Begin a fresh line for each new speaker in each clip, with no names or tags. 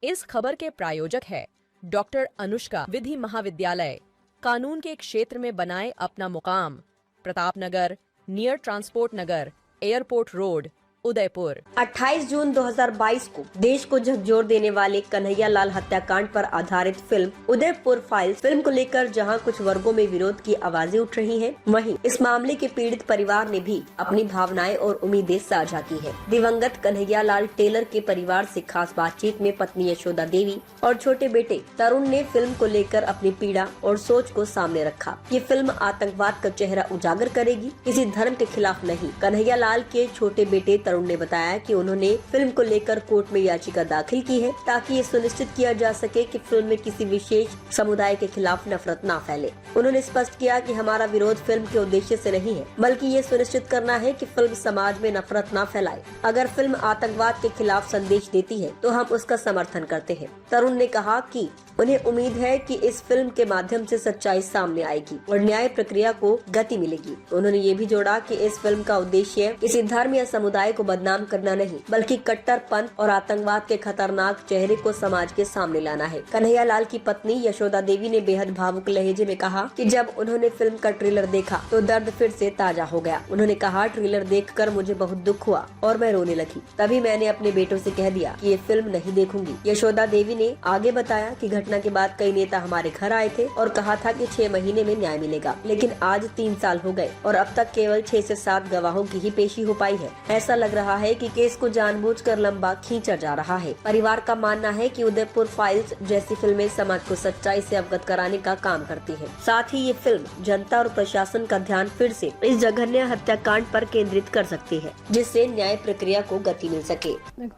इस खबर के प्रायोजक है डॉक्टर अनुष्का विधि महाविद्यालय। कानून के क्षेत्र में बनाए अपना मुकाम। प्रतापनगर, नियर ट्रांसपोर्ट नगर, एयरपोर्ट रोड, उदयपुर।
28 जून 2022 को देश को झकझोर देने वाले कन्हैया लाल हत्याकांड पर आधारित फिल्म उदयपुर फाइल्स फिल्म को लेकर जहां कुछ वर्गों में विरोध की आवाजें उठ रही हैं, वहीं इस मामले के पीड़ित परिवार ने भी अपनी भावनाएं और उम्मीदें साझा की हैं। दिवंगत कन्हैया लाल टेलर के परिवार से खास बातचीत में पत्नी यशोदा देवी और छोटे बेटे तरुण ने फिल्म को लेकर अपनी पीड़ा और सोच को सामने रखा। ये फिल्म आतंकवाद का चेहरा उजागर करेगी, किसी धर्म के खिलाफ नहीं। कन्हैया लाल के छोटे बेटे तरुण ने बताया कि उन्होंने फिल्म को लेकर कोर्ट में याचिका दाखिल की है ताकि ये सुनिश्चित किया जा सके कि फिल्म में किसी विशेष समुदाय के खिलाफ नफरत ना फैले। उन्होंने स्पष्ट किया कि हमारा विरोध फिल्म के उद्देश्य से नहीं है, बल्कि ये सुनिश्चित करना है कि फिल्म समाज में नफरत ना फैलाए। अगर फिल्म आतंकवाद के खिलाफ संदेश देती है तो हम उसका समर्थन करते हैं। तरुण ने कहा कि उन्हें उम्मीद है कि इस फिल्म के माध्यम से सच्चाई सामने आएगी और न्याय प्रक्रिया को गति मिलेगी। उन्होंने ये भी जोड़ा कि इस फिल्म का उद्देश्य किसी धर्म या समुदाय को बदनाम करना नहीं, बल्कि कट्टरपंथ और आतंकवाद के खतरनाक चेहरे को समाज के सामने लाना है। कन्हैया लाल की पत्नी यशोदा देवी ने बेहद भावुक लहजे में कहा कि जब उन्होंने फिल्म का ट्रेलर देखा तो दर्द फिर से ताजा हो गया। उन्होंने कहा, ट्रेलर देखकर मुझे बहुत दुख हुआ और मैं रोने लगी। तभी मैंने अपने बेटों से कह दिया कि ये फिल्म नहीं देखूंगी। यशोदा देवी ने आगे बताया कि घटना के बाद कई नेता हमारे घर आए थे और कहा था कि 6 महीने में न्याय मिलेगा, लेकिन आज 3 साल हो गए और अब तक केवल 6 से 7 गवाहों की ही पेशी हो पाई है। ऐसा लग रहा है कि केस को जानबूझकर लंबा खींचा जा रहा है। परिवार का मानना है कि उदयपुर फाइल्स जैसी फिल्में समाज को सच्चाई से अवगत कराने का काम करती हैं। साथ ही ये फिल्म जनता और प्रशासन का ध्यान फिर से इस जघन्य हत्याकांड पर केंद्रित कर सकती है, जिससे न्याय प्रक्रिया को गति मिल सके।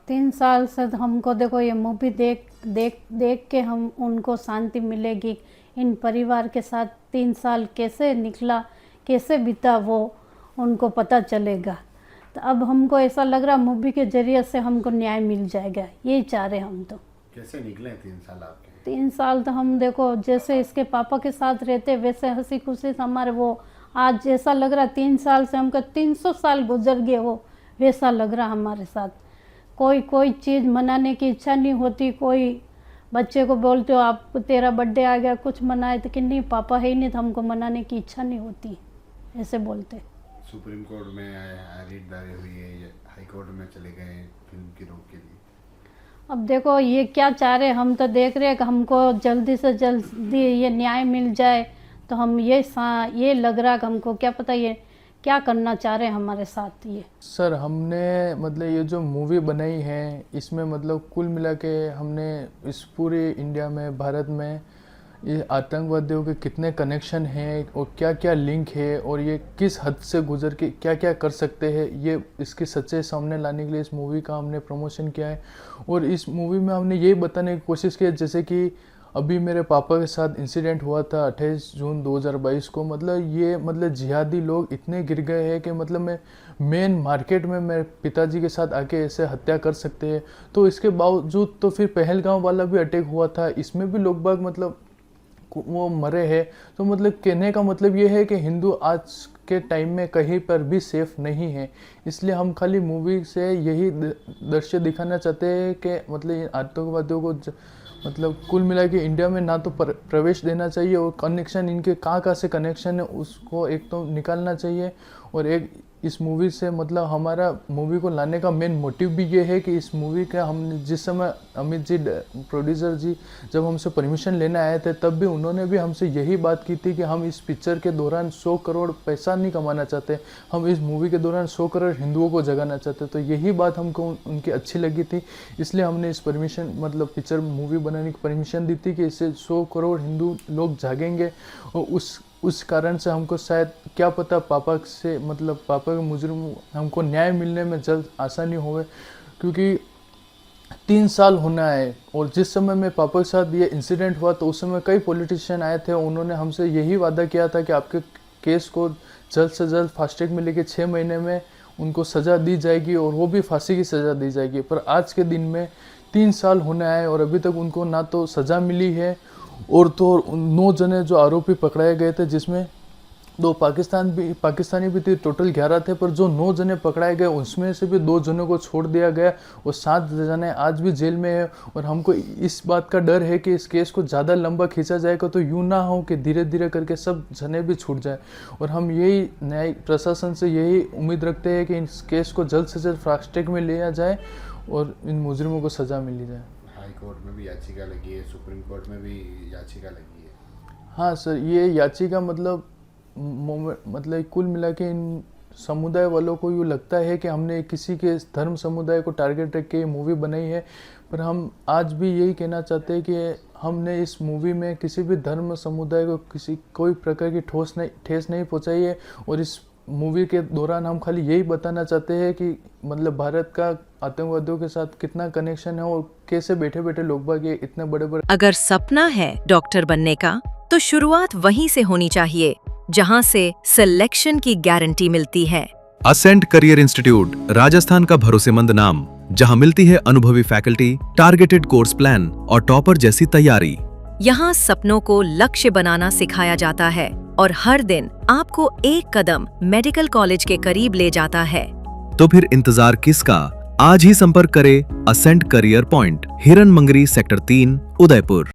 3 साल से हमको देखो ये मूवी देख के हम उनको शांति मिलेगी। इन परिवार के साथ 3 साल कैसे निकला, कैसे बीता, वो उनको पता चलेगा। तो अब हमको ऐसा लग रहा मूवी के जरिए से हमको न्याय मिल जाएगा, यही चाह रहे हम। तो कैसे निकले 3 साल आपके? 3 साल तो हम देखो जैसे इसके पापा के साथ रहते वैसे हंसी खुशी से हमारे वो आज ऐसा लग रहा 3 साल से हमको 300 साल गुजर गए, वो वैसा लग रहा हमारे साथ। कोई चीज़ मनाने की इच्छा नहीं होती। कोई बच्चे को बोलते हो आप तेरा बर्थडे आ गया कुछ मनाए, तो कि नहीं पापा है ही नहीं तो हमको मनाने की इच्छा नहीं होती, ऐसे बोलते।
सुप्रीम कोर्ट में रिट दायर हुई है, हाई कोर्ट में चले गए फिल्म की रोक के लिए।
अब देखो ये क्या चाह रहे, हम तो देख रहे हैं कि हमको जल्दी से जल्दी ये न्याय मिल जाए। तो हम ये लग रहा कि हमको क्या पता ये क्या करना चाह रहे हैं हमारे साथ। ये
सर हमने मतलब ये जो मूवी बनाई है इसमें मतलब कुल मिला के हमने इस पूरे इंडिया में भारत में ये आतंकवादियों के कितने कनेक्शन हैं और क्या क्या लिंक है और ये किस हद से गुजर के क्या क्या कर सकते हैं, ये इसके सच्चे सामने लाने के लिए इस मूवी का हमने प्रमोशन किया है। और इस मूवी में हमने ये बताने की कोशिश की है जैसे कि अभी मेरे पापा के साथ इंसिडेंट हुआ था 28 जून 2022 को। मतलब जिहादी लोग इतने गिर गए हैं कि मतलब मैं मेन मार्केट में मेरे पिताजी के साथ आके ऐसे हत्या कर सकते हैं। तो इसके बावजूद तो फिर पहलगांव वाला भी अटैक हुआ था, इसमें भी लोग बाग मतलब वो मरे हैं। तो मतलब कहने का मतलब ये है कि हिंदू आज के टाइम में कहीं पर भी सेफ नहीं है। इसलिए हम खाली मूवी से यही दृश्य दिखाना चाहते हैं कि मतलब आतंकवादियों को मतलब कुल मिला के इंडिया में ना तो प्रवेश देना चाहिए और कनेक्शन इनके कहाँ से कनेक्शन है उसको एक तो निकालना चाहिए। और एक इस मूवी से मतलब हमारा मूवी को लाने का मेन मोटिव भी ये है कि इस मूवी का हमने जिस समय अमित जी प्रोड्यूसर जी जब हमसे परमिशन लेने आए थे तब भी उन्होंने भी हमसे यही बात की थी कि हम इस पिक्चर के दौरान 100 करोड़ पैसा नहीं कमाना चाहते, हम इस मूवी के दौरान 100 करोड़ हिंदुओं को जगाना चाहते। तो यही बात हमको उनकी अच्छी लगी थी, इसलिए हमने इस परमिशन मतलब पिक्चर मूवी बनाने की परमिशन दी थी कि इससे 100 करोड़ हिंदू लोग जागेंगे। और उस कारण से हमको शायद क्या पता पापा से मतलब पापा के मुजरिम हमको न्याय मिलने में जल्द आसानी होवे, क्योंकि 3 साल होना है। और जिस समय में पापा के साथ ये इंसिडेंट हुआ तो उस समय कई पॉलिटिशियन आए थे, उन्होंने हमसे यही वादा किया था कि आपके केस को जल्द से जल्द फास्ट ट्रैक में लेके 6 महीने में उनको सज़ा दी जाएगी और वो भी फांसी की सज़ा दी जाएगी। पर आज के दिन में 3 साल होने आए और अभी तक उनको ना तो सज़ा मिली है और तो 9 जने जो आरोपी पकड़ाए गए थे जिसमें दो पाकिस्तानी भी थे, टोटल 11 थे, पर जो 9 जने पकड़ाए गए उसमें से भी 2 जनों को छोड़ दिया गया और 7 जने आज भी जेल में है। और हमको इस बात का डर है कि इस केस को ज़्यादा लंबा खींचा जाएगा तो यूँ ना हो कि धीरे धीरे करके सब जने भी छूट जाए। और हम यही न्यायिक प्रशासन से यही उम्मीद रखते हैं कि इस केस को जल्द से जल्द फास्ट ट्रैक में लिया जाए और इन मुजरिमों को सज़ा मिली जाए।
हाई कोर्ट में भी याचिका लगी है, सुप्रीम कोर्ट में भी याचिका लगी है।
हाँ सर, ये याचिका मतलब कुल मिला के इन समुदाय वालों को यूँ लगता है कि हमने किसी के धर्म समुदाय को टारगेट रख के ये मूवी बनाई है, पर हम आज भी यही कहना चाहते हैं कि हमने इस मूवी में किसी भी धर्म समुदाय को कोई प्रकार की ठेस नहीं पहुंचाई है। और इस मूवी के दौरान हम खाली यही बताना चाहते हैं कि मतलब भारत का आतंकवादियों के साथ कितना कनेक्शन है और कैसे बैठे बैठे लोग बाग ये इतने बड़े बड़े।
अगर सपना है डॉक्टर बनने का तो शुरुआत वहीं से होनी चाहिए जहां से सिलेक्शन की गारंटी मिलती है।
असेंट करियर इंस्टीट्यूट राजस्थान का भरोसेमंद नाम, जहां मिलती है अनुभवी फैकल्टी, टारगेटेड कोर्स प्लान और टॉपर जैसी तैयारी।
यहाँ सपनों को लक्ष्य बनाना सिखाया जाता है और हर दिन आपको एक कदम मेडिकल कॉलेज के करीब ले जाता है।
तो फिर इंतजार किसका? आज ही संपर्क करें असेंट करियर पॉइंट, हिरन मंगरी सेक्टर 3, उदयपुर।